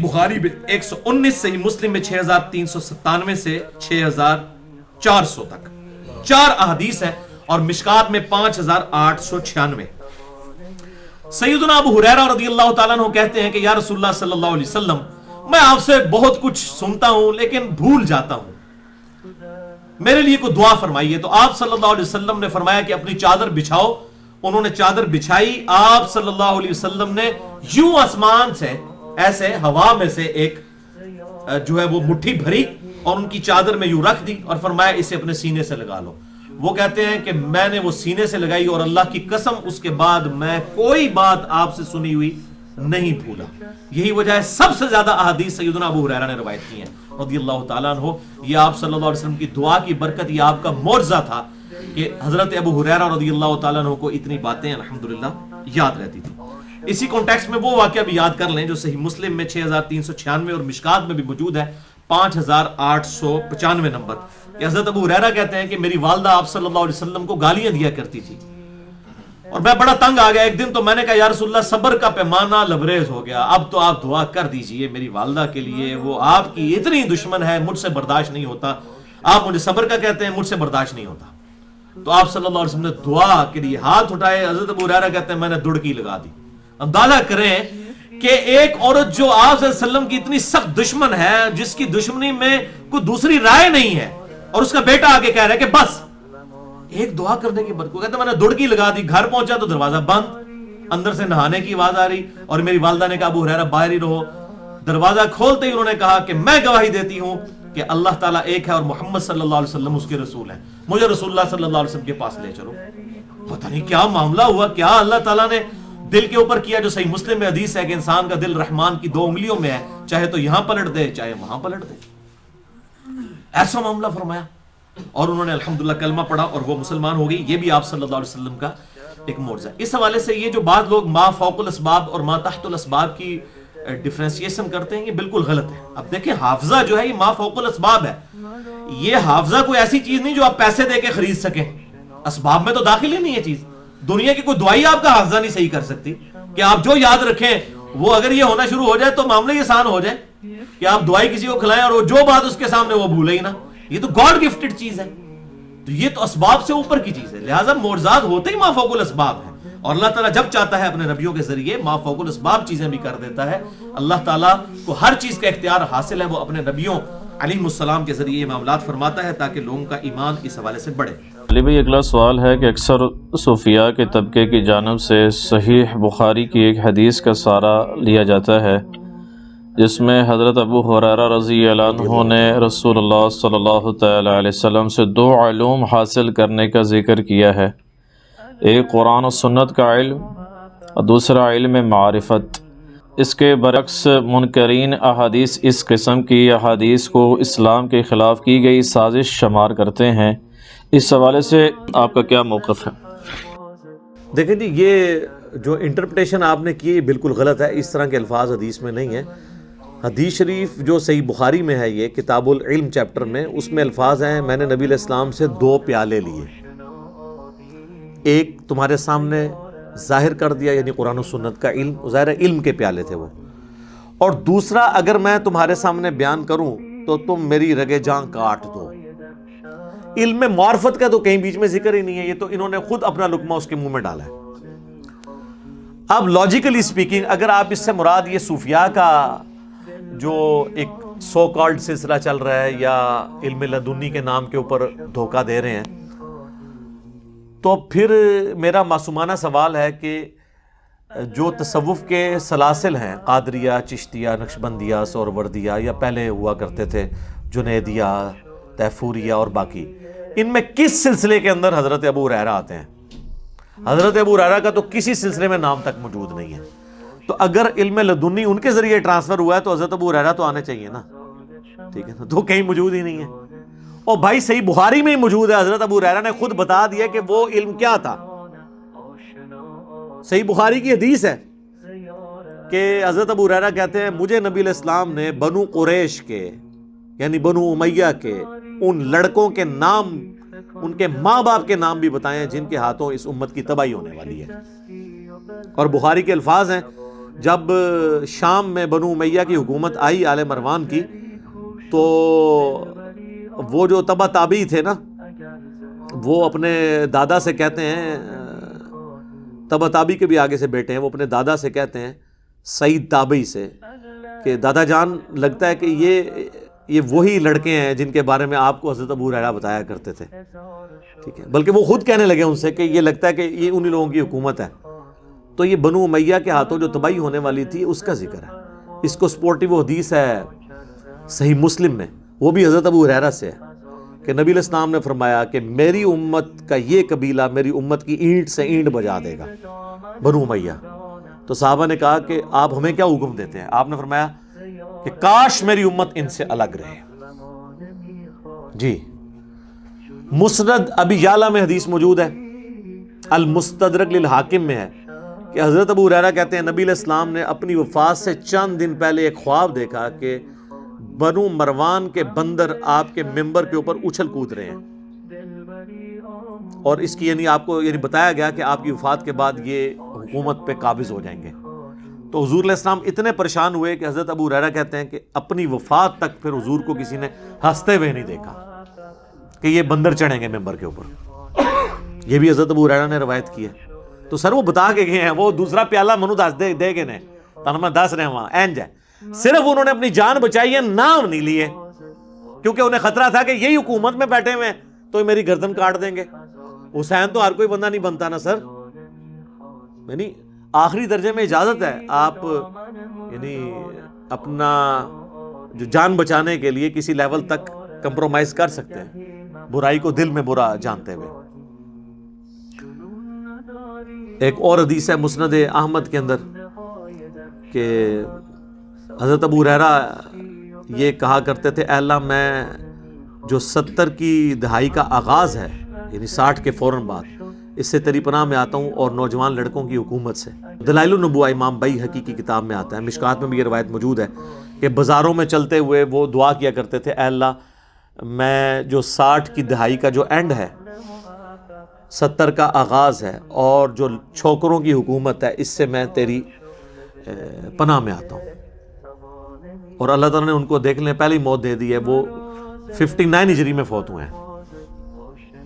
بخاری میں 119 صحیح مسلم میں 6397 سے 6400 تک 4 احادیث ہیں، اور مشکات میں 5896۔ سیدنا ابو ہریرہ رضی اللہ تعالیٰ عنہ کہتے ہیں کہ یا رسول اللہ صلی اللہ علیہ وسلم، میں آپ سے بہت کچھ سنتا ہوں لیکن بھول جاتا ہوں، میرے لیے کوئی دعا فرمائیے۔ تو آپ صلی اللہ علیہ وسلم نے فرمایا کہ اپنی چادر بچھاؤ۔ انہوں نے چادر بچھائی، آپ صلی اللہ علیہ وسلم نے یوں آسمان سے ایسے ہوا میں سے ایک جو ہے وہ مٹھی بھری اور ان کی چادر میں یوں رکھ دی اور فرمایا اسے اپنے سینے سے لگا لو۔ وہ کہتے ہیں کہ میں نے وہ سینے سے لگائی اور اللہ کی قسم اس کے بعد میں کوئی بات آپ سے سنی ہوئی نہیں بھولا۔ یہی وجہ ہے سب سے زیادہ احادیث سیدنا ابو ہریرہ نے روایت کی ہیں رضی اللہ تعالیٰ عنہ۔ یہ آپ صلی اللہ علیہ وسلم کی دعا کی برکت، یہ آپ کا معجزہ تھا کہ حضرت ابو ہریرہ رضی اللہ تعالیٰ عنہ کو اتنی باتیں الحمدللہ یاد رہتی تھی۔ اسی کانٹیکسٹ میں وہ واقعہ بھی یاد کر لیں جو صحیح مسلم میں 6396 اور مشکات میں بھی موجود ہے 5895 نمبر، کہ حضرت ابو ہریرہ کہتے ہیں کہ میری والدہ آپ صلی اللہ علیہ وسلم کو گالیاں دیا کرتی تھی اور میں بڑا تنگ آ گیا۔ ایک دن تو میں نے کہا یا رسول اللہ صبر کا پیمانہ لبریز ہو گیا، اب تو آپ دعا کر دیجئے میری والدہ کے لیے، وہ آپ کی اتنی دشمن ہے، مجھ سے برداشت نہیں ہوتا، آپ مجھے صبر کا کہتے ہیں، مجھ سے برداشت نہیں ہوتا۔ تو آپ صلی اللہ علیہ وسلم نے دعا کے لیے ہاتھ اٹھائے، حضرت ابو ہریرہ کہتے ہیں میں نے دڑکی لگا دی۔ اندازہ کریں کہ ایک عورت جو آپ صلی اللہ علیہ وسلم کی اتنی سخت دشمن ہے، جس کی دشمنی میں کوئی دوسری رائے نہیں ہے، اور اس کا بیٹا آگے کہہ رہا ہے کہ بس ایک دعا کرنے کی برکت، کہتے ہیں میں نے دڑکی لگا دی، گھر پہنچا تو دروازہ بند، اندر سے نہانے کی آواز آ رہی، اور میری والدہ نے کہا ابو ہریرہ باہر ہی رہو۔ دروازہ کھولتے ہی انہوں نے کہا کہ میں گواہی دیتی ہوں کہ اللہ تعالیٰ ایک ہے اور محمد صلی اللہ علیہ وسلم اس کے رسول ہیں، مجھے رسول اللہ صلی اللہ علیہ وسلم کے پاس لے چلو۔ پتہ نہیں کیا معاملہ ہوا، کیا اللہ تعالیٰ نے دل کے اوپر کیا، جو صحیح مسلم میں حدیث ہے کہ انسان کا دل رحمان کی 2 انگلیوں میں ہے، چاہے تو یہاں پلٹ دے چاہے وہاں پلٹ دے، ایسا معاملہ فرمایا، اور انہوں نے الحمدللہ کلمہ پڑھا اور وہ مسلمان ہو گئی۔ یہ بھی آپ صلی اللہ علیہ وسلم کا ایک معجزہ ہے۔ اس حوالے سے یہ جو بعض لوگ ما فوق الاسباب اور ما تحت الاسباب کی ڈیفرینسیشن کرتے ہیں، یہ بالکل غلط ہے۔ اب دیکھیں حافظہ جو ہے یہ ما فوق الاسباب ہے، یہ حافظہ کوئی ایسی چیز نہیں جو آپ پیسے دے کے خرید سکیں، اسباب میں تو داخل ہی نہیں ہے چیز۔ دنیا کی کوئی دعائی آپ کا حافظہ نہیں صحیح کر سکتی کہ آپ جو یاد رکھیں وہ اگر یہ ہونا شروع ہو جائے تو معاملے یہ آسان ہو جائے کہ آپ دعائی کسی کو کھلائیں اور وہ جو بات اس کے سامنے وہ بھولے ہی نہ۔ یہ تو گاڈ گفٹڈ چیز ہے، تو یہ تو اسباب سے اوپر کی چیز ہے، لہٰذا معجزات ہوتے ہی ما فوق الاسباب ہیں، اور اللہ تعالیٰ جب چاہتا ہے اپنے نبیوں کے ذریعے ما فوق الاسباب چیزیں بھی کر دیتا ہے۔ اللہ تعالیٰ کو ہر چیز کا اختیار حاصل ہے، وہ اپنے نبیوں علیہ السلام کے ذریعے یہ معاملات فرماتا ہے تاکہ لوگوں کا ایمان اس حوالے سے بڑھے۔ علی بھائی اگلا سوال ہے کہ اکثر صوفیاء کے طبقے کی جانب سے صحیح بخاری کی ایک حدیث کا سہارا لیا جاتا ہے جس میں حضرت ابو ہریرہ رضی اللہ عنہ نے رسول اللہ صلی اللہ تعالی علیہ وسلم سے 2 علوم حاصل کرنے کا ذکر کیا ہے، ایک قرآن و سنت کا علم اور دوسرا علم معرفت۔ اس کے برعکس منکرین احادیث اس قسم کی احادیث کو اسلام کے خلاف کی گئی سازش شمار کرتے ہیں، اس حوالے سے آپ کا کیا موقف ہے؟ دیکھیں جی، یہ جو انٹرپریٹیشن آپ نے کی بالکل غلط ہے، اس طرح کے الفاظ حدیث میں نہیں ہیں۔ حدیث شریف جو صحیح بخاری میں ہے، یہ کتاب العلم چیپٹر میں، اس میں الفاظ ہیں میں نے نبی علیہ السلام سے 2 پیالے لیے، ایک تمہارے سامنے ظاہر کر دیا یعنی قرآن و سنت کا علم، ظاہر علم کے پیالے تھے وہ، اور دوسرا اگر میں تمہارے سامنے بیان کروں تو تم میری رگے جاں کاٹ دو۔ علم معرفت کا تو کہیں بیچ میں ذکر ہی نہیں ہے، یہ تو انہوں نے خود اپنا لقمہ اس کے منہ میں ڈالا ہے۔ اب لاجیکلی سپیکنگ اگر آپ اس سے مراد یہ صوفیاء کا جو ایک سو کالڈ سلسلہ چل رہا ہے یا علم لدنی کے نام کے اوپر دھوکہ دے رہے ہیں، تو پھر میرا معصومانہ سوال ہے کہ جو تصوف کے سلاسل ہیں، قادریہ، چشتیہ، نقشبندیہ، سہروردیہ، یا پہلے ہوا کرتے تھے جنیدیہ، طیفوریہ اور باقی، ان میں کس سلسلے کے اندر حضرت ابو ہریرہ آتے ہیں؟ حضرت ابو ہریرہ کا تو کسی سلسلے میں نام تک موجود نہیں ہے، تو اگر علم لدنی ان کے ذریعے ٹرانسفر ہوا ہے تو حضرت ابو ہریرہ تو آنے چاہیے نا، ٹھیک ہے نا، تو کہیں موجود ہی نہیں ہے۔ اور بھائی صحیح بخاری میں ہی موجود ہے، حضرت ابو ہریرہ نے خود بتا دیا کہ وہ علم کیا تھا، صحیح بخاری کی حدیث ہے کہ حضرت ابو ہریرہ کہتے ہیں مجھے نبی علیہ السلام نے بنو قریش کے یعنی بنو امیہ کے ان لڑکوں کے نام، ان کے ماں باپ کے نام بھی بتائے ہیں جن کے ہاتھوں اس امت کی تباہی ہونے والی ہے۔ اور بخاری کے الفاظ ہیں جب شام میں بنو امیہ کی حکومت آئی آل مروان کی، تو وہ جو تبا تابعی تھے نا، وہ اپنے دادا سے کہتے ہیں، تبا تابعی کے بھی آگے سے بیٹے ہیں، وہ اپنے دادا سے کہتے ہیں، سعید تابعی سے، کہ دادا جان لگتا ہے کہ یہ وہی لڑکے ہیں جن کے بارے میں آپ کو حضرت ابو ہریرہ بتایا کرتے تھے، ٹھیک ہے، بلکہ وہ خود کہنے لگے ان سے کہ یہ لگتا ہے کہ یہ انہی لوگوں کی حکومت ہے۔ تو یہ بنو امیہ کے ہاتھوں جو تباہی ہونے والی تھی اس کا ذکر ہے۔ اس کو سپورٹیو حدیث ہے صحیح مسلم میں، وہ بھی حضرت ابو ہریرہ سے ہے، کہ نبی علیہ السلام نے فرمایا کہ میری امت کا یہ قبیلہ میری امت کی اینٹ سے اینٹ بجا دے گا، بنو امیہ۔ تو صحابہ نے کہا کہ آپ ہمیں کیا حکم دیتے ہیں؟ آپ نے فرمایا کہ کاش میری امت ان سے الگ رہے۔ جی، مسند ابی یعلا میں حدیث موجود ہے، المستدرک للحاکم میں ہے کہ حضرت ابو ہریرہ کہتے ہیں نبی علیہ السلام نے اپنی وفات سے چند دن پہلے ایک خواب دیکھا کہ بنو مروان کے بندر آپ کے ممبر کے اوپر اچھل کود رہے ہیں، اور اس کی آپ کو بتایا گیا کہ آپ کی وفات کے بعد یہ حکومت پہ قابض ہو جائیں گے۔ تو حضور علیہ السلام اتنے پریشان ہوئے کہ حضرت ابو ہریرہ کہتے ہیں کہ اپنی وفات تک پھر حضور کو کسی نے ہنستے ہوئے نہیں دیکھا کہ یہ بندر چڑھیں گے ممبر کے اوپر۔ یہ بھی حضرت ابو ہریرہ نے روایت کی ہے۔ تو سر وہ بتا کے گئے ہیں، وہ دوسرا پیالہ منو دس دے گئے نے، تانا میں دس رہے ہیں وہاں اینج ہے، صرف انہوں نے اپنی جان بچائی ہے، نام نہیں لیے، کیونکہ انہیں خطرہ تھا کہ یہی حکومت میں بیٹھے ہوئے ہیں تو میری گردن کاٹ دیں گے۔ حسین تو ہر کوئی بندہ نہیں بنتا نا سر، یعنی آخری درجے میں اجازت ہے، آپ اپنا جو جان بچانے کے لیے کسی لیول تک کمپرومائز کر سکتے ہیں، برائی کو دل میں برا جانتے ہوئے۔ ایک اور حدیث ہے مسند احمد کے اندر کہ حضرت ابو ہریرہ یہ کہا کرتے تھے، اے اللہ میں جو 70 کی دہائی کا آغاز ہے، یعنی 60 کے فوراً بعد، اس سے تیری پناہ میں آتا ہوں اور نوجوان لڑکوں کی حکومت سے۔ دلائل النبوہ امام بیہقی کی کتاب میں آتا ہے، مشکات میں بھی یہ روایت موجود ہے کہ بازاروں میں چلتے ہوئے وہ دعا کیا کرتے تھے، اے اللہ میں جو 60 کی دہائی کا جو اینڈ ہے، 70 کا آغاز ہے، اور جو چھوکروں کی حکومت ہے، اس سے میں تیری پناہ میں آتا ہوں۔ اور اللہ تعالیٰ نے ان کو دیکھ لیں پہلی موت دے دی ہے، وہ 59 ہجری میں فوت ہوئے ہیں۔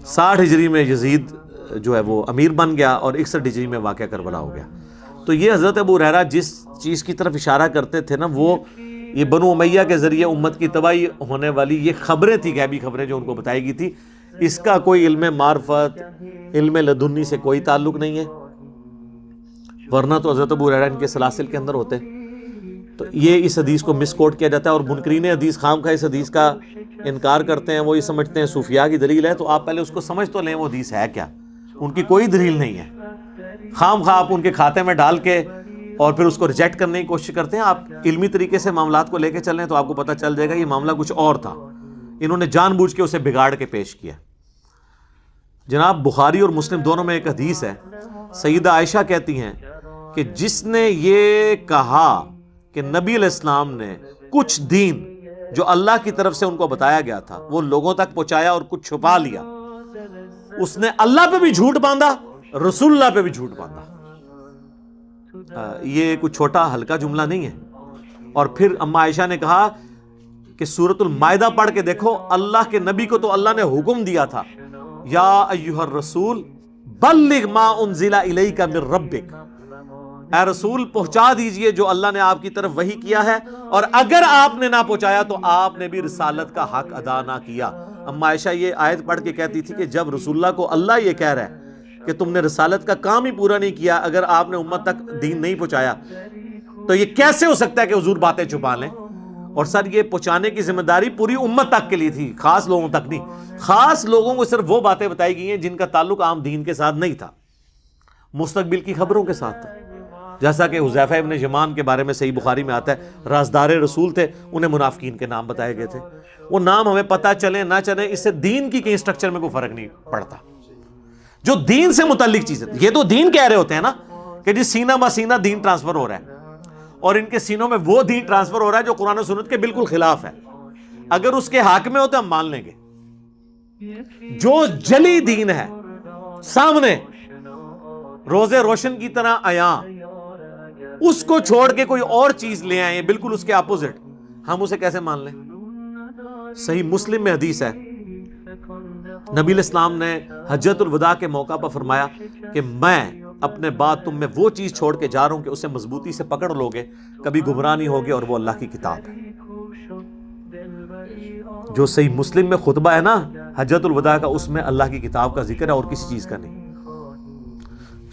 60 ہجری میں یزید جو ہے وہ امیر بن گیا، اور 61 ہجری میں واقعہ کربلا ہو گیا۔ تو یہ حضرت ابو ہریرہ جس چیز کی طرف اشارہ کرتے تھے نا، وہ یہ بنو امیہ کے ذریعے امت کی تباہی ہونے والی یہ خبریں تھی، غیبی خبریں جو ان کو بتائی گئی تھی، اس کا کوئی علم معرفت، علم لدنی سے کوئی تعلق نہیں ہے، ورنہ تو حضرت ابو ہریرہ ان کے سلاسل کے اندر ہوتے۔ تو یہ اس حدیث کو مس کوٹ کیا جاتا ہے، اور منکرین حدیث خام خواہ اس حدیث کا انکار کرتے ہیں، وہ یہ سمجھتے ہیں صوفیاء کی دلیل ہے۔ تو آپ پہلے اس کو سمجھ تو لیں وہ حدیث ہے کیا، ان کی کوئی دلیل نہیں ہے، خام خواہ آپ ان کے کھاتے میں ڈال کے اور پھر اس کو ریجیکٹ کرنے کی کوشش کرتے ہیں۔ آپ علمی طریقے سے معاملات کو لے کے چلیں تو آپ کو پتہ چل جائے گا یہ معاملہ کچھ اور تھا، انہوں نے جان بوجھ کے اسے بگاڑ کے پیش کیا۔ جناب بخاری اور مسلم دونوں میں ایک حدیث ہے، سیدہ عائشہ کہتی ہیں کہ جس نے یہ کہا کہ نبی علیہ السلام نے کچھ دین جو اللہ کی طرف سے ان کو بتایا گیا تھا وہ لوگوں تک پہنچایا اور کچھ چھپا لیا، اس نے اللہ پہ بھی جھوٹ باندھا، رسول اللہ پہ بھی جھوٹ باندھا۔ یہ کوئی چھوٹا ہلکا جملہ نہیں ہے۔ اور پھر اما عائشہ نے کہا کہ سورۃ المائدہ پڑھ کے دیکھو، اللہ کے نبی کو تو اللہ نے حکم دیا تھا، یا ایھا الرسول بلغ ما انزل الیک من ربک، اے رسول پہنچا دیجئے جو اللہ نے آپ کی طرف وحی کیا ہے، اور اگر آپ نے نہ پہنچایا تو آپ نے بھی رسالت کا حق ادا نہ کیا۔ اما عائشہ یہ آیت پڑھ کے کہتی تھی کہ جب رسول اللہ کو اللہ یہ کہہ رہا ہے کہ تم نے رسالت کا کام ہی پورا نہیں کیا، اگر آپ نے امت تک دین نہیں پہنچایا، تو یہ کیسے ہو سکتا ہے کہ حضور باتیں چھپا لیں؟ اور سر یہ پہنچانے کی ذمہ داری پوری امت تک کے لیے تھی، خاص لوگوں تک نہیں۔ خاص لوگوں کو صرف وہ باتیں بتائی گئی ہیں جن کا تعلق عام دین کے ساتھ نہیں تھا، مستقبل کی خبروں کے ساتھ تھا۔ جیسا کہ حذیفہ ابن یمان کے بارے میں صحیح بخاری میں آتا ہے، رازدار رسول تھے، انہیں منافقین کے نام بتائے گئے تھے۔ وہ نام ہمیں پتہ چلیں نہ چلیں، اس سے دین کی کہیں سٹرکچر میں کوئی فرق نہیں پڑتا۔ جو دین سے متعلق چیزیں، یہ تو دین کہہ رہے ہوتے ہیں نا کہ جی سینہ بہ سینہ دین ٹرانسفر ہو رہا ہے، اور ان کے سینوں میں وہ دین ٹرانسفر ہو رہا ہے جو قرآن و سنت کے بالکل خلاف ہے۔ اگر اس کے حق میں ہوتے ہم مان لیں گے۔ جو جلی دین ہے سامنے روزے روشن کی طرح عیاں، اس کو چھوڑ کے کوئی اور چیز لے آئے بالکل اس کے اپوزٹ، ہم اسے کیسے مان لیں؟ صحیح مسلم میں حدیث ہے، نبی الاسلام نے حجۃ الوداع کے موقع پر فرمایا کہ میں اپنے بعد تم میں وہ چیز چھوڑ کے جا رہا ہوں کہ اسے مضبوطی سے پکڑ لوگے، کبھی گمراہ نہیں ہوگے، اور وہ اللہ کی کتاب ہے۔ جو صحیح مسلم میں خطبہ ہے نا حجۃ الوداع کا، اس میں اللہ کی کتاب کا ذکر ہے اور کسی چیز کا نہیں۔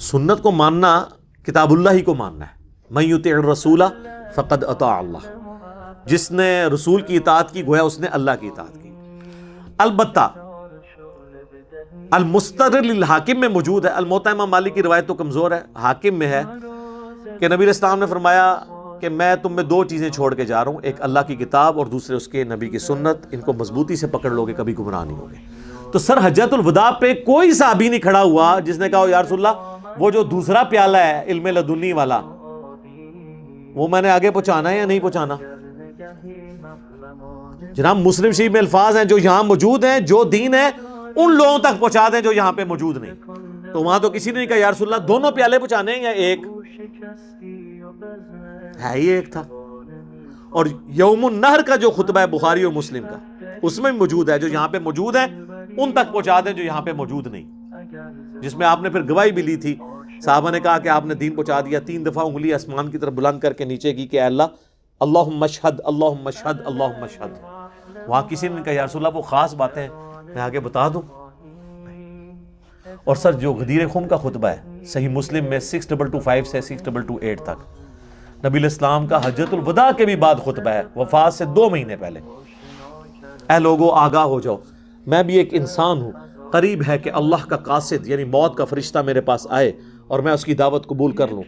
سنت کو ماننا کتاب اللہ ہی کو ماننا ہے۔ من یطع الرسول فقد اطاع اللہ، جس نے رسول کی اطاعت کی گویا اس نے اللہ کی اطاعت کی۔ البتہ المستدرک للحاکم میں موجود ہے، الموطا امام مالک کی روایت تو کمزور ہے، حاکم میں ہے کہ نبی علیہ السلام نے فرمایا کہ میں تم میں دو چیزیں چھوڑ کے جا رہا ہوں، ایک اللہ کی کتاب اور دوسرے اس کے نبی کی سنت، ان کو مضبوطی سے پکڑ لوگے کبھی گمراہ نہیں ہوگے۔ تو سر حجۃ الوداع پہ کوئی صحابی نہیں کھڑا ہوا جس نے کہا یا رسول اللہ وہ جو دوسرا پیالہ ہے علم لدنی والا وہ میں نے آگے پہنچانا ہے یا نہیں پہنچانا؟ جناب مسلم شریف میں الفاظ ہیں جو یہاں موجود ہیں، جو دین ہے ان لوگوں تک پہنچا دیں جو یہاں پہ موجود نہیں۔ تو وہاں تو کسی نے نہیں کہا یا رسول اللہ دونوں پیالے پہنچانے ہیں یا ایک؟ ہے ہی ایک تھا۔ اور یوم النہر کا جو خطبہ ہے بخاری اور مسلم کا، اس میں بھی موجود ہے، جو یہاں پہ موجود ہے ان تک پہنچا دیں جو یہاں پہ موجود نہیں، جس میں آپ نے پھر گواہی بھی لی تھی۔ صحابہ نے کہا کہ آپ نے دین پہنچا دیا، 3 دفعہ انگلی آسمان کی طرف بلند کر کے نیچے کی کہ اے اللہ اللہم اشہد اللہم اشہد اللہم اشہد۔ وہاں کسی نے کہا یا رسول اللہ وہ خاص باتیں میں آگے بتا دوں؟ اور سر جو غدیر خم کا خطبہ ہے صحیح مسلم میں 6225 سے 6228 تک، نبی الاسلام کا حجۃ الوداع کے بھی بعد خطبہ ہے، وفات سے 2 مہینے پہلے۔ اے لوگو آگاہ ہو جاؤ، میں بھی ایک انسان ہوں، قریب ہے کہ اللہ کا قاصد یعنی موت کا فرشتہ میرے پاس آئے اور میں اس کی دعوت قبول کر لوں۔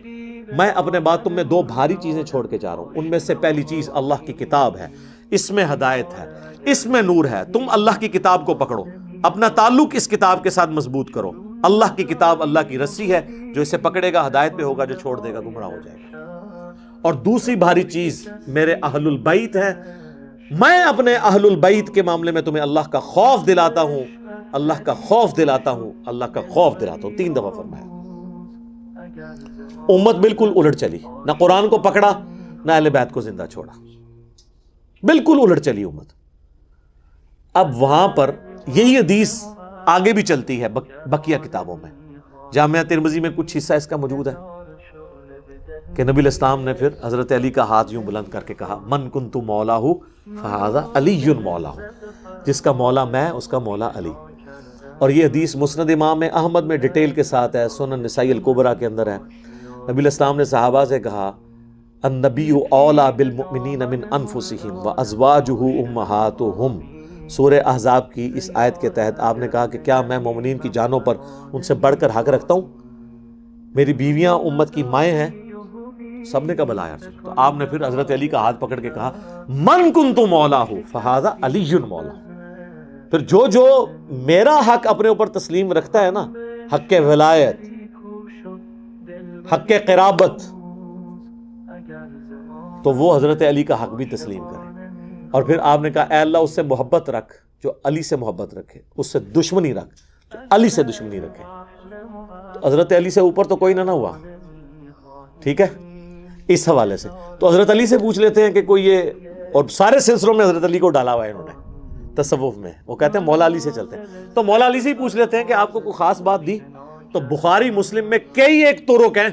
میں اپنے بعد تم میں 2 بھاری چیزیں چھوڑ کے جا رہا ہوں، ان میں سے پہلی چیز اللہ کی کتاب ہے، اس میں ہدایت ہے، اس میں نور ہے، تم اللہ کی کتاب کو پکڑو، اپنا تعلق اس کتاب کے ساتھ مضبوط کرو۔ اللہ کی کتاب اللہ کی رسی ہے، جو اسے پکڑے گا ہدایت پہ ہوگا، جو چھوڑ دے گا گمراہ ہو جائے گا۔ اور دوسری بھاری چیز میرے اہل البیت ہے، میں اپنے اہل البیت کے معاملے میں تمہیں اللہ کا خوف دلاتا ہوں، اللہ کا خوف دلاتا ہوں، اللہ کا خوف دلاتا ہوں، 3 دفعہ فرمایا۔ امت بالکل الٹ چلی، نہ قرآن کو پکڑا نہ اہل بیت کو زندہ چھوڑا، بالکل الٹ چلی امت۔ اب وہاں پر یہی حدیث آگے بھی چلتی ہے بقیہ کتابوں میں، جامعہ ترمذی میں کچھ حصہ اس کا موجود ہے کہ نبی الاسلام نے پھر حضرت علی کا ہاتھ یوں بلند کر کے کہا من کنت مولاہ فہذا علی مولاہ، جس کا مولا میں اس کا مولا علی۔ اور یہ حدیث مسند امام احمد میں ڈیٹیل کے ساتھ ہے، سنن نسائی الکبریٰ کے اندر ہے۔ نبی الاسلام نے صحابہ سے کہا النبی اولیٰ بالمؤمنین من انفسہم وازواجہ امہاتہم، سورہ احزاب کی اس آیت کے تحت آپ نے کہا کہ کیا میں مومنین کی جانوں پر ان سے بڑھ کر حق رکھتا ہوں؟ میری بیویاں امت کی مائیں ہیں۔ سب نے کہا بلا یا رسول اللہ۔ تو آپ نے پھر حضرت علی کا ہاتھ پکڑ کے کہا من کنت مولاہ فہذا علی مولا۔ پھر جو میرا حق اپنے اوپر تسلیم رکھتا ہے نا، حق ولایت، حق قرابت، تو وہ حضرت علی کا حق بھی تسلیم کرے۔ اور پھر آپ نے کہا اے اللہ اس سے محبت رکھ جو علی سے محبت رکھے، اس سے دشمنی رکھ جو علی سے دشمنی رکھے۔ تو حضرت علی سے اوپر تو کوئی نہ ہوا، ٹھیک ہے؟ اس حوالے سے تو حضرت علی سے پوچھ لیتے ہیں کہ کوئی یہ، اور سارے سلسلوں میں حضرت علی کو ڈالا ہوا ہے انہوں نے تصوف میں، وہ کہتے ہیں مولا علی سے چلتے ہیں، تو مولا علی سے ہی پوچھ لیتے ہیں کہ آپ کو کوئی خاص بات دی؟ تو بخاری مسلم میں کئی ایک طرق ہیں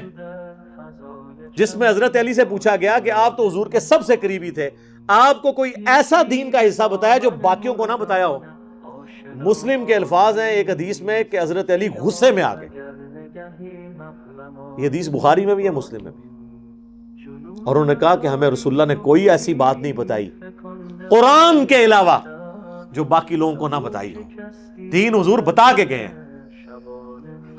جس میں حضرت علی سے پوچھا گیا کہ آپ تو حضور کے سب سے قریبی تھے، آپ کو کوئی ایسا دین کا حصہ بتایا جو باقیوں کو نہ بتایا ہو۔ مسلم کے الفاظ ہیں ایک حدیث میں کہ حضرت علی غصے میں آ گئے، یہ حدیث بخاری میں بھی ہے مسلم میں بھی، اور انہوں نے کہا کہ ہمیں رسول اللہ نے کوئی ایسی بات نہیں بتائی قرآن کے علاوہ جو باقی لوگوں کو نہ بتائی ہو، دین حضور بتا کے گئے ہیں۔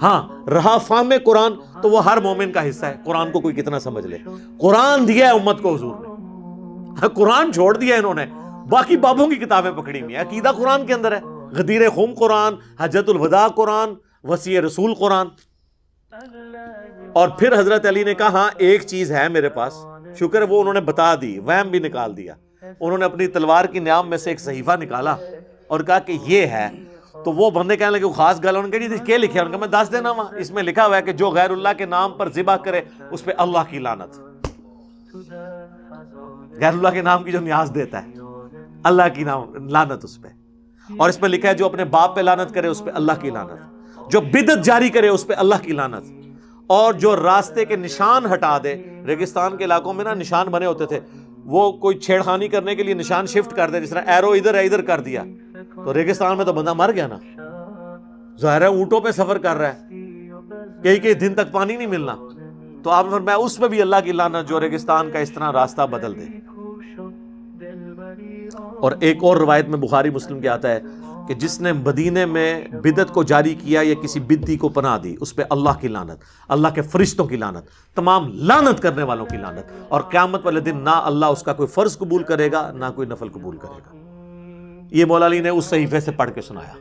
ہاں رہا فہم قرآن تو وہ ہر مومن کا حصہ ہے، قرآن کو کوئی کتنا سمجھ لے، قرآن دیا ہے امت کو حضور نے، قرآن چھوڑ دیا انہوں نے، باقی بابوں کی کتابیں پکڑی ہوئی ہیں، عقیدہ قرآن کے اندر ہے، غدیر خم قرآن، حجۃ الوداع قرآن، وصیہ رسول قرآن۔ اور پھر حضرت علی نے کہا ہاں ایک چیز ہے میرے پاس، شکر وہ انہوں نے بتا دی، وہم بھی نکال دیا۔ انہوں نے اپنی تلوار کی نیام میں سے ایک صحیفہ نکالا اور کہا کہ یہ ہے، تو وہ بندے کہنے لگے خاص گل، انہوں نے کہا کیا لکھا ہے؟ انہوں نے کہا میں دس دینا وہاں، اس میں لکھا ہوا ہے کہ جو غیر اللہ کے نام پر ذبح کرے اس پہ اللہ کی لعنت۔ غیر اللہ کے نام کی جو نیاز دیتا ہے اللہ کی نام لعنت اس پہ. اور اس پہ لکھا ہے جو اپنے باپ پہ لعنت کرے اس پہ اللہ کی لعنت, جو بدعت جاری کرے اس پہ اللہ کی لعنت, اور جو راستے کے نشان ہٹا دے. ریگستان کے علاقوں میں نا نشان بنے ہوتے تھے, وہ کوئی چھیڑخانی کرنے کے لیے نشان شفٹ کر دے, جس طرح ایرو ادھر ہے ادھر کر دیا, تو ریگستان میں تو بندہ مر گیا نا. ظاہر ہے اونٹوں پہ سفر کر رہا ہے, کئی دن تک پانی نہیں ملنا, تو آپ میں اس پہ بھی اللہ کی لعنت جو ریگستان کا اس طرح راستہ بدل دے. اور ایک اور روایت میں بخاری مسلم کے آتا ہے کہ جس نے مدینے میں بدعت کو جاری کیا یا کسی بدعتی کو پناہ دی اس پہ اللہ کی لعنت, اللہ کے فرشتوں کی لعنت, تمام لعنت کرنے والوں کی لعنت, اور قیامت والے دن نہ اللہ اس کا کوئی فرض قبول کرے گا نہ کوئی نفل قبول کرے گا. یہ مولا علی نے اس صحیفے سے پڑھ کے سنایا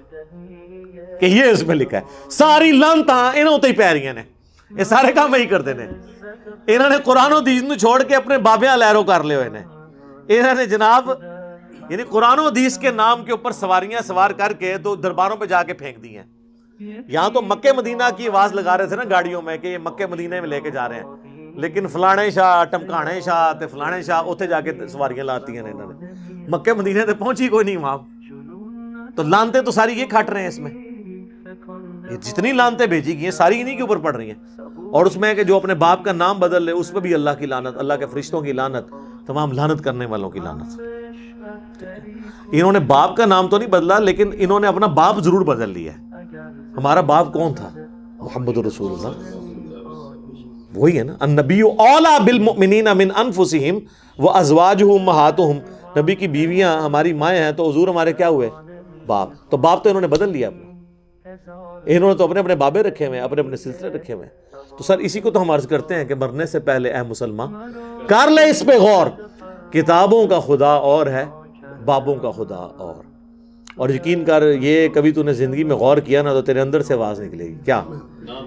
کہ یہ اس میں لکھا ہے. ساری لعنتاں انہوں تے ہی پی رہی نے, یہ سارے کام وہی کرتے ہیں. انہوں نے قرآن و حدیث نو چھوڑ کے اپنے بابیاں لہروں کر لے ہوئے نے. انہوں نے جناب یعنی قرآن و حدیث کے نام کے اوپر سواریاں سوار کر کے تو درباروں پہ جا کے پھینک دی ہیں. یہاں تو مکہ مدینہ کی آواز لگا رہے تھے نا گاڑیوں میں کہ یہ مکہ مدینہ میں لے کے جا رہے ہیں, لیکن فلانے شاہ ٹمکانے شاہ تے فلانے شاہ اوتھے جا کے سواریاں لاتی ہیں. انہوں نے مکہ مدینہ تے پہنچی کوئی نہیں وہاں, تو لانتے تو ساری یہ کھٹ رہے ہیں. اس میں یہ جتنی لانتے بھیجی گئی ہیں ساری انہی کے اوپر پڑ رہی ہیں. اور اس میں کہ جو اپنے باپ کا نام بدل لے اس پہ بھی اللہ کی لعنت, اللہ کے فرشتوں کی لعنت, تمام لعنت کرنے والوں کی لعنت. انہوں نے باپ کا نام تو نہیں بدلا, لیکن انہوں نے اپنا باپ ضرور بدل لیا ہے. ہمارا باپ کون تھا؟ محمد رسول اللہ, وہی ہے نا. النبی اولیٰ بالمؤمنین من انفسہم وازواجہ امہاتہم, نبی کی بیویاں ہماری مائیں ہیں تو حضور ہمارے کیا ہوئے؟ باپ. تو باپ تو انہوں نے بدل لیا اپنا. انہوں نے تو اپنے اپنے بابے رکھے ہوئے ہیں, اپنے اپنے سلسلے رکھے ہوئے ہیں. تو سر اسی کو تو ہم عرض کرتے ہیں کہ مرنے سے پہلے اے مسلمان کر لے اس پہ غور, کتابوں کا خدا اور ہے, بابوں کا خدا اور یقین کر یہ کبھی تو نے زندگی میں غور کیا نا تو تیرے اندر سے آواز نکلے گی کیا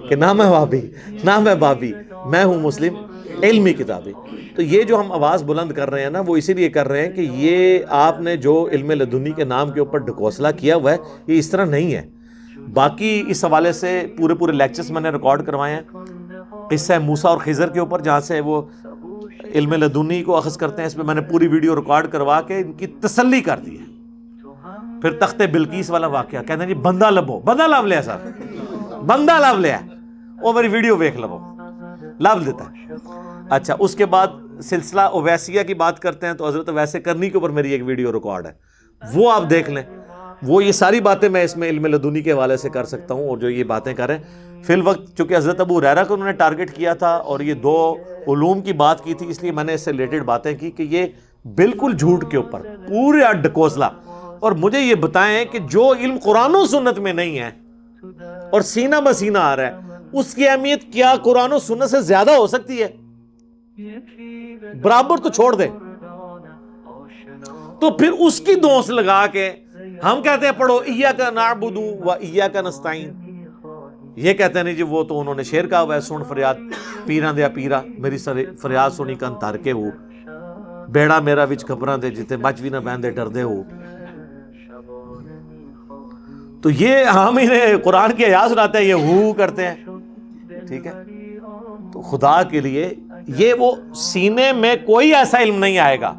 کہ نہ میں بابی نہ میں بابی, میں ہوں مسلم علمی کتابی. تو یہ جو ہم آواز بلند کر رہے ہیں نا وہ اسی لیے کر رہے ہیں کہ یہ آپ نے جو علم لدنی کے نام کے اوپر ڈھکوسلا کیا ہوا ہے یہ اس طرح نہیں ہے. باقی اس حوالے سے پورے لیکچرز میں نے ریکارڈ کروائے ہیں قصہ موسیٰ اور خضر کے اوپر, جہاں سے وہ علم لدنی کو اخذ کرتے ہیں. اس میں نے پوری ویڈیو ریکارڈ کروا کے ان کی تسلی کر دی ہے. پھر تخت بلقیس والا واقعہ کہتے ہیں جی بندہ لو لیا سر, بندہ لو لیا, وہ میری ویڈیو دیکھ لو, لو دیتا ہے. اچھا اس کے بعد سلسلہ اویسیہ کی بات کرتے ہیں تو حضرت ویسے کرنی کے اوپر میری ایک ویڈیو ریکارڈ ہے, وہ آپ دیکھ لیں. وہ یہ ساری باتیں میں اس میں علم لدنی کے حوالے سے کر سکتا ہوں, اور جو یہ باتیں کریں فی الوقت چونکہ حضرت ابو ہریرہ کو انہوں نے ٹارگٹ کیا تھا اور یہ دو علوم کی بات کی تھی, اس لیے میں نے اس سے ریلیٹڈ باتیں کی کہ یہ بالکل جھوٹ کے اوپر پورے ڈھکوسلا. اور مجھے یہ بتائیں کہ جو علم قرآن و سنت میں نہیں ہے اور سینہ بسینہ آ رہا ہے اس کی اہمیت کیا قرآن و سنت سے زیادہ ہو سکتی ہے؟ برابر تو چھوڑ دے. تو پھر اس کی دوست لگا کے ہم کہتے ہیں پڑھو ایاک نعبد و ایاک نستعین, یہ کہتے ہیں نہیں جی وہ تو انہوں نے شعر کہا ہوا ہے, سن فریاد پیراں دیا پیرا میری فریاد سنی کن تر کے ہو, بیڑا میرا وچ کھپراں دے جتے مچ بھی نہ بہندے ڈردے ہو. تو یہ ہم انہیں قرآن کی آیات سناتے ہیں, یہ ہو کرتے ہیں. ٹھیک ہے, تو خدا کے لیے یہ وہ سینے میں کوئی ایسا علم نہیں آئے گا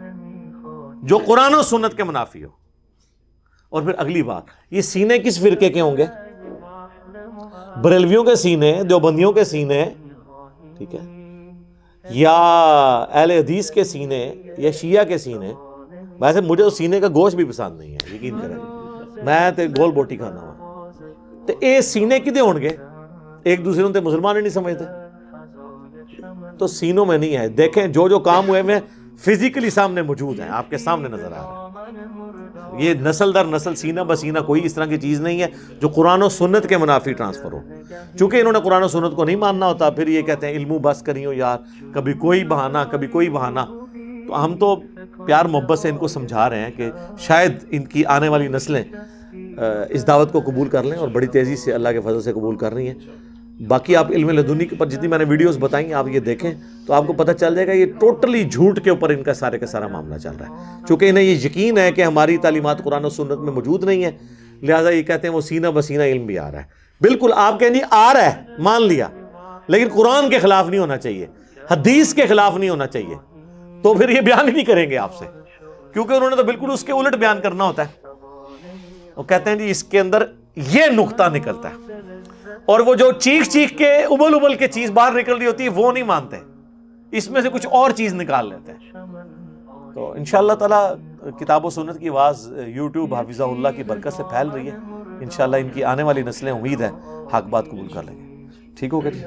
جو قرآن و سنت کے منافی ہو. اور پھر اگلی بات, یہ سینے کس فرقے کے ہوں گے؟ بریلویوں کے سینے, دیوبندیوں کے سینے, ٹھیک ہے, یا اہل حدیث کے سینے, یا شیعہ کے سینے. ویسے مجھے تو سینے کا گوشت بھی پسند نہیں ہے, یقین کریں, میں تے گول بوٹی کھانا ہوا. تو اے سینے کدے ہون گے؟ ایک دوسرے تے مسلمان ہی نہیں سمجھتے, تو سینوں میں نہیں ہے. دیکھیں جو کام ہوئے میں فزیکلی سامنے موجود ہیں, آپ کے سامنے نظر آ رہا ہے. یہ نسل در نسل سینہ بسینہ کوئی اس طرح کی چیز نہیں ہے جو قرآن و سنت کے منافی ٹرانسفر ہو. چونکہ انہوں نے قرآن و سنت کو نہیں ماننا ہوتا, پھر یہ کہتے ہیں علمو بس کریو یار, کبھی کوئی بہانہ کبھی کوئی بہانہ. تو ہم تو پیار محبت سے ان کو سمجھا رہے ہیں کہ شاید ان کی آنے والی نسلیں اس دعوت کو قبول کر لیں, اور بڑی تیزی سے اللہ کے فضل سے قبول کر رہی ہیں. باقی آپ علم لدنی کے پر جتنی میں نے ویڈیوز بتائیں آپ یہ دیکھیں تو آپ کو پتہ چل جائے گا یہ ٹوٹلی جھوٹ کے اوپر ان کا سارے کا سارا معاملہ چل رہا ہے. چونکہ انہیں یہ یقین ہے کہ ہماری تعلیمات قرآن و سنت میں موجود نہیں ہے, لہٰذا یہ کہتے ہیں وہ سینہ بسینہ علم بھی آ رہا ہے. بالکل آپ کہیں جی آ رہا ہے, مان لیا, لیکن قرآن کے خلاف نہیں ہونا چاہیے, حدیث کے خلاف نہیں ہونا چاہیے. تو پھر یہ بیان نہیں کریں گے آپ سے، کیونکہ انہوں نے تو بالکل اس کے الٹ بیان کرنا ہوتا ہے. وہ کہتے ہیں جی اس کے اندر یہ نقطہ نکلتا ہے، اور وہ جو چیخ چیخ کے ابل ابل کے چیز باہر نکل رہی ہوتی ہے وہ نہیں مانتے، اس میں سے کچھ اور چیز نکال لیتے ہیں. تو انشاءاللہ تعالی کتاب و سنت کی آواز یوٹیوب حافظہ اللہ کی برکت سے پھیل رہی ہے. انشاءاللہ ان کی آنے والی نسلیں امید ہے حق بات قبول کر لیں گے. ٹھیک ہوگا جی.